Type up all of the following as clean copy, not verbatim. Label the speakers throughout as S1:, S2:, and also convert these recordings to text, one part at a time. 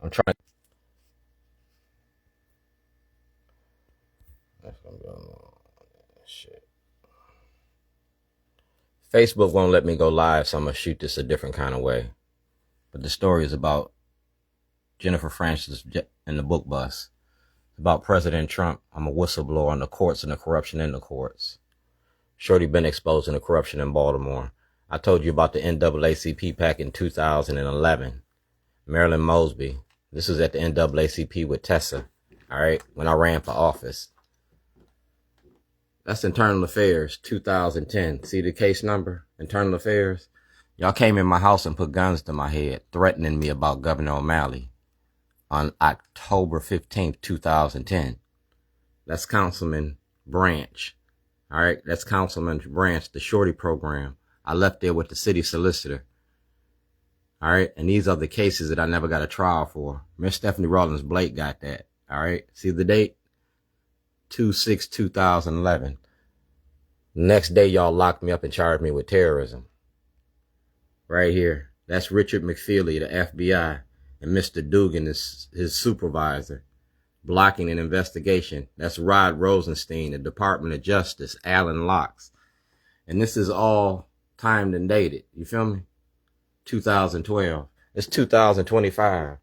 S1: I'm trying. That's gonna be on shit. Facebook won't let me go live, so I'm gonna shoot this a different kind of way. But the story is about Jennifer Francis in the book bus. It's about President Trump. I'm a whistleblower on the courts and the corruption in the courts. Shorty been exposing the corruption in Baltimore. I told you about the NAACP pack in 2011. Marilyn Mosby. This was at the NAACP with Tessa. All right, when I ran for office. That's Internal Affairs, 2010. See the case number? Internal Affairs. Y'all came in my house and put guns to my head, threatening me about Gov.O'Malley on October 15th, 2010. That's Councilman Branch. All right, that's Councilman Branch, the Shorty program. I left there with the city solicitor. All right, and these are the cases that I never got a trial for. Miss Stephanie Rawlins Blake got that. All right, see the date? 2/6/2011. Next day, y'all locked me up and charged me with terrorism. Right here. That's Richard McFeely, the FBI, and Mr. Dugan is his supervisor. Blocking an investigation. That's Rod Rosenstein, the Department of Justice, Alan Locks. And this is all timed and dated. You feel me? 2012. It's 2025.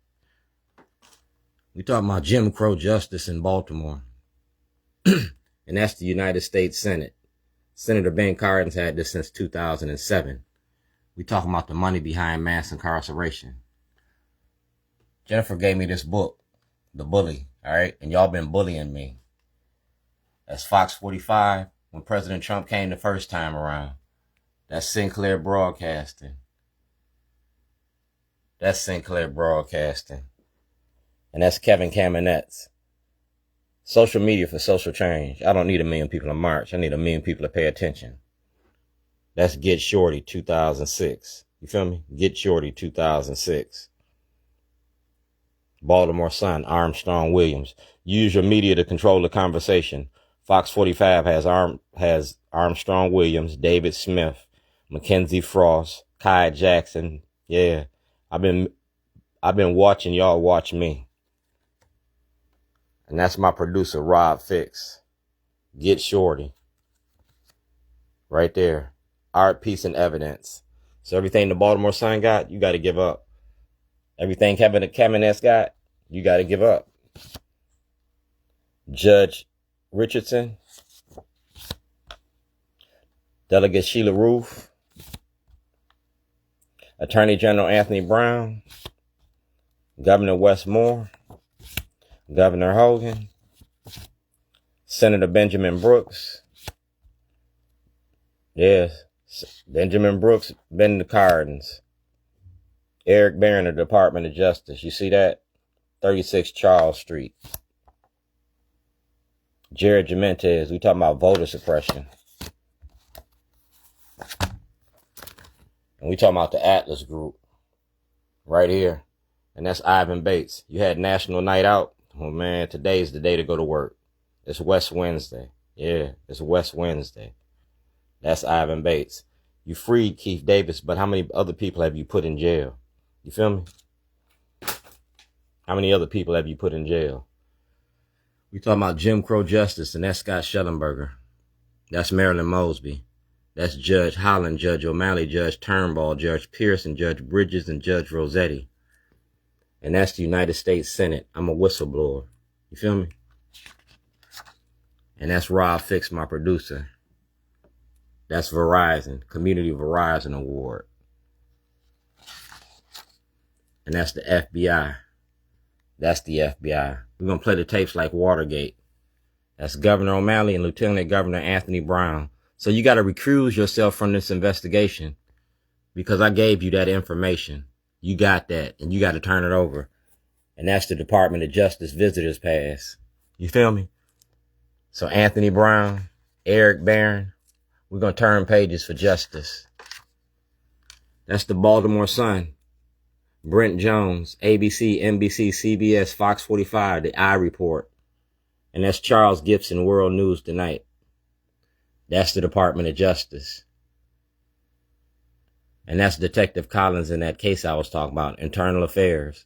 S1: We talking about Jim Crow justice in Baltimore. And that's the United States Senate. Senator Ben Cardin's had this since 2007. We talking about the money behind mass incarceration. Jennifer gave me this book, The Bully, all right? And y'all been bullying me. That's Fox 45 when President Trump came the first time around. That's Sinclair Broadcasting. That's Sinclair Broadcasting. And that's Kevin Kamenetz. Social media for social change. I don't need 1 million people to march. I need 1 million people to pay attention. That's Get Shorty 2006. You feel me? Get Shorty 2006. Baltimore Sun, Armstrong Willams. Use your media to control the conversation. Fox 45 has Armstrong Williams, David Smith, Mackenzie Frost, Kai Jackson. Yeah. I've been watching y'all watch me. And that's my producer, Rob Fix. Get Shorty. Right there. Art, peace, and evidence. So everything the Baltimore Sun got, you got to give up. Everything Kamenetz got, you got to give up. Judge Richardson. Delegate Sheila Roof. Attorney General Anthony Brown. Governor Wes Moore. Governor Hogan, Senator Benjamin Brooks. Yes, Benjamin Brooks, Ben the Cardins. Eric Barron, the Department of Justice. You see that? 36 Charles Street. Jared Jimenez. We talking about voter suppression. And we talking about the Atlas Group. Right here. And that's Ivan Bates. You had National Night Out. Oh, man, today's the day to go to work. It's West Wednesday. Yeah, it's West Wednesday. That's Ivan Bates. You freed Keith Davis, but how many other people have you put in jail? You feel me? How many other people have you put in jail? We talking about Jim Crow justice, and that's Scott Shellenberger. That's Marilyn Mosby. That's Judge Holland, Judge O'Malley, Judge Turnbull, Judge Pearson, Judge Bridges, and Judge Rossetti. And that's the United States Senate. I'm a whistleblower. You feel me? And that's Rob Fix, my producer. That's Verizon, Community Verizon Award. And that's the FBI. That's the FBI. We're going to play the tapes like Watergate. That's Governor O'Malley and Lieutenant Governor Anthony Brown. So you got to recuse yourself from this investigation because I gave you that information. You got that, and you got to turn it over. And that's the Department of Justice Visitors Pass. You feel me? So Anthony Brown, Eric Barron, we're going to turn pages for justice. That's the Baltimore Sun. Brent Jones, ABC, NBC, CBS, Fox 45, the I Report. And that's Charles Gibson, World News Tonight. That's the Department of Justice. And that's Detective Collins in that case I was talking about, Internal Affairs.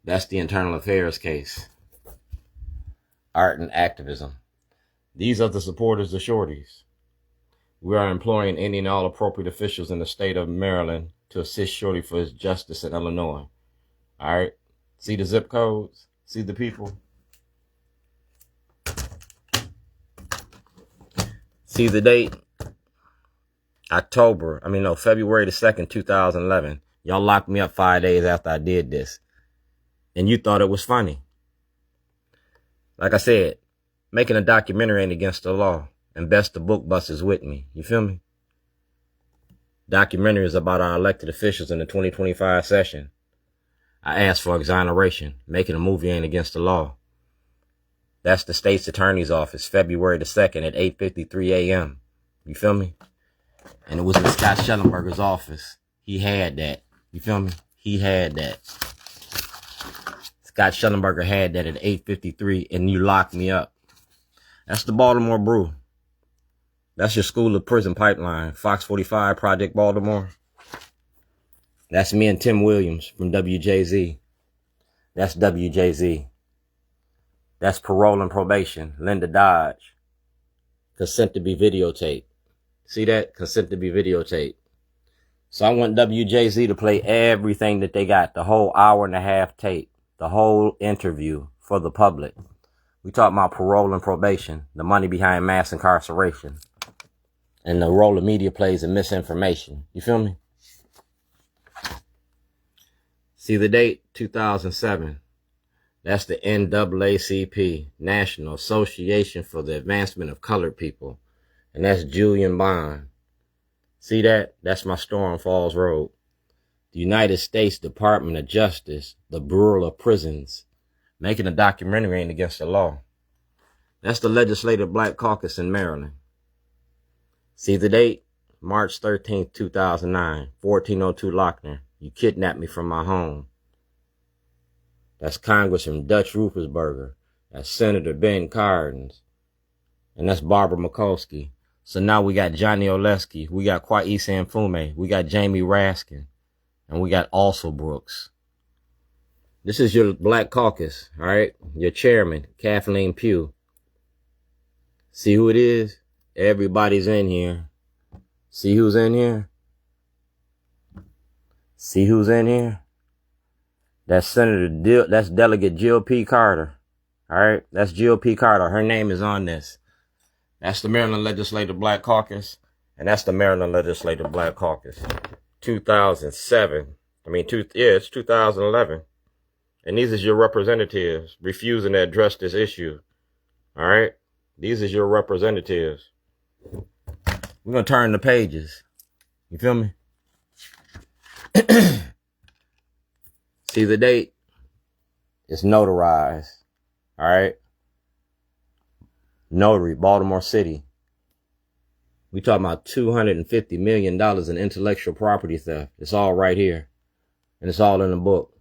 S1: That's the internal affairs case. Art and activism. These are the supporters of Shorties. We are employing any and all appropriate officials in the state of Maryland to assist Shorty for his justice in Illinois. All right. See the zip codes? See the people? See the date? February the 2nd, 2011. Y'all locked me up 5 days after I did this. And you thought it was funny. Like I said, making a documentary ain't against the law. And best the book busters with me. You feel me? Documentary is about our elected officials in the 2025 session. I asked for exoneration. Making a movie ain't against the law. That's the States Attorney's Office, February the 2nd at 8:53 a.m. You feel me? And it was in Scott Shellenberger's office. He had that. You feel me? He had that. Scott Shellenberger had that at 8:53, and you locked me up. That's the Baltimore Brew. That's your school of prison pipeline. Fox 45, Project Baltimore. That's me and Tim Williams from WJZ. That's WJZ. That's parole and probation. Linda Dodge. Consent to be videotaped. See that? Consent to be videotaped. So I want WJZ to play everything that they got. The whole hour and a half tape. The whole interview for the public. We talk about parole and probation. The money behind mass incarceration. And the role the media plays in misinformation. You feel me? See the date? 2007. That's the NAACP, National Association for the Advancement of Colored People. And that's Julian Bond. See that? That's my store on Falls Road. The United States Department of Justice, the Bureau of Prisons, making a documentary ain't against the law. That's the Legislative Black Caucus in Maryland. See the date? March 13th, 2009, 1402 Lochner. You kidnapped me from my home. That's Congressman Dutch Rufusberger. That's Senator Ben Cardin. And that's Barbara Mikulski. So now we got Johnny Oleski. We got Kwaisa Mfume. We got Jamie Raskin. And we got Also Brooks. This is your Black Caucus, all right? Your chairman, Kathleen Pugh. See who it is? Everybody's in here. See who's in here? See who's in here? That's that's Delegate Jill P. Carter. All right, that's Jill P. Carter. Her name is on this. That's the Maryland Legislative Black Caucus, and that's the Maryland Legislative Black Caucus. 2007. It's 2011. And these is your representatives refusing to address this issue. All right, these is your representatives. We're gonna turn the pages. You feel me? See the date? It's notarized. All right. Notary, Baltimore City. We talking about $250 million in intellectual property theft. It's all right here. And it's all in the book.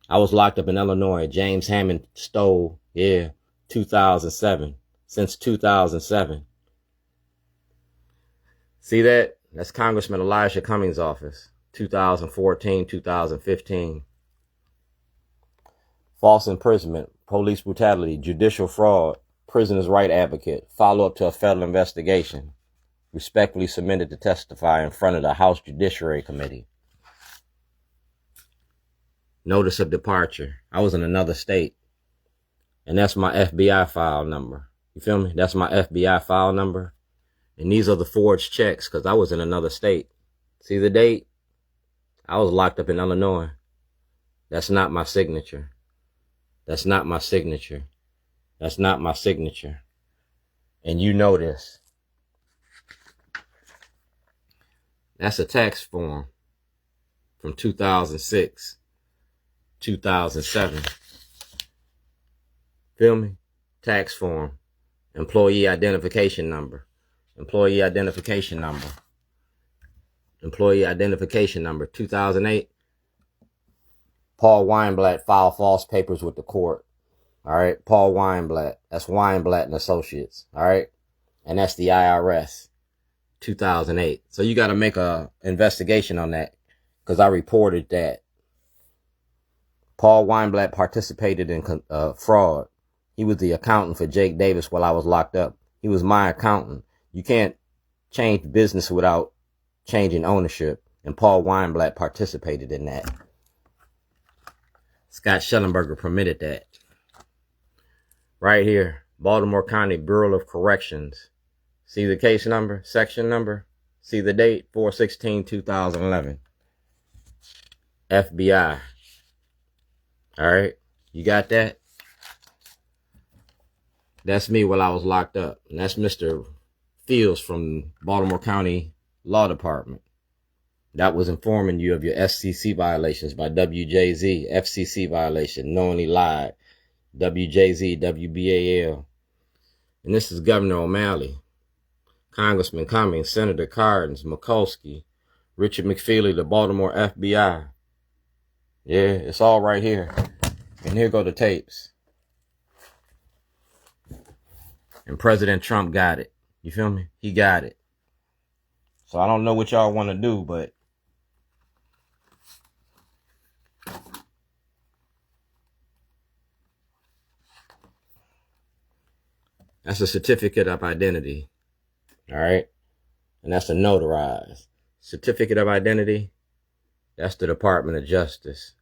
S1: I was locked up in Illinois. James Hammond stole, 2007. Since 2007. See that? That's Congressman Elijah Cummings' office. 2014, 2015. False imprisonment, police brutality, judicial fraud, prisoner's right advocate, follow-up to a federal investigation. Respectfully submitted to testify in front of the House Judiciary Committee. Notice of departure. I was in another state. And that's my FBI file number. You feel me? That's my FBI file number. And these are the forged checks because I was in another state. See the date? I was locked up in Illinois. That's not my signature. That's not my signature. That's not my signature. And you know this. That's a tax form from 2006, 2007. Feel me? Tax form. Employee identification number. Employee identification number. Employee identification number. 2008. Paul Weinblatt filed false papers with the court. All right. Paul Weinblatt. That's Weinblatt and Associates. All right. And that's the IRS. 2008. So you got to make a investigation on that because I reported that. Paul Weinblatt participated in fraud. He was the accountant for Jake Davis while I was locked up. He was my accountant. You can't change business without changing ownership. And Paul Weinblatt participated in that. Scott Shellenberger permitted that. Right here, Baltimore County Bureau of Corrections. See the case number, section number? See the date, 4/16/2011. FBI. All right, you got that? That's me while I was locked up. And that's Mr. Fields from Baltimore County Law Department. That was informing you of your FCC violations by WJZ, FCC violation, knowingly lied, WJZ, WBAL. And this is Governor O'Malley, Congressman Cummings, Senator Cardins, Mikulski, Richard McFeely, the Baltimore FBI. Yeah, it's all right here. And here go the tapes. And President Trump got it. You feel me? He got it. So I don't know what y'all want to do, but that's a certificate of identity. All right? And that's a notarized certificate of identity. That's the Department of Justice.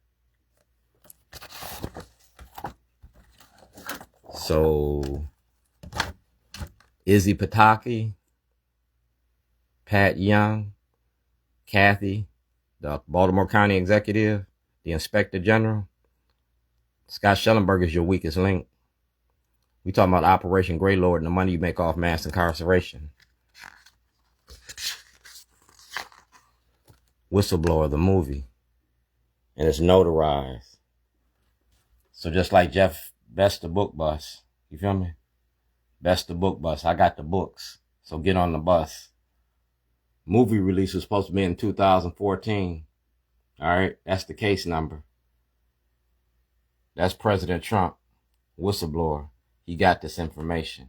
S1: So Izzy Pataki, Pat Young, Kathy, the Baltimore County Executive, the Inspector General. Scott Shellenberger is your weakest link. We talking about Operation Greylord and the money you make off mass incarceration. Whistleblower, the movie. And it's notarized. So just like Jeff Best the book bus. You feel me? Best the book bus. I got the books. So get on the bus. Movie release was supposed to be in 2014. All right. That's the case number. That's President Trump. Whistleblower. He got this information.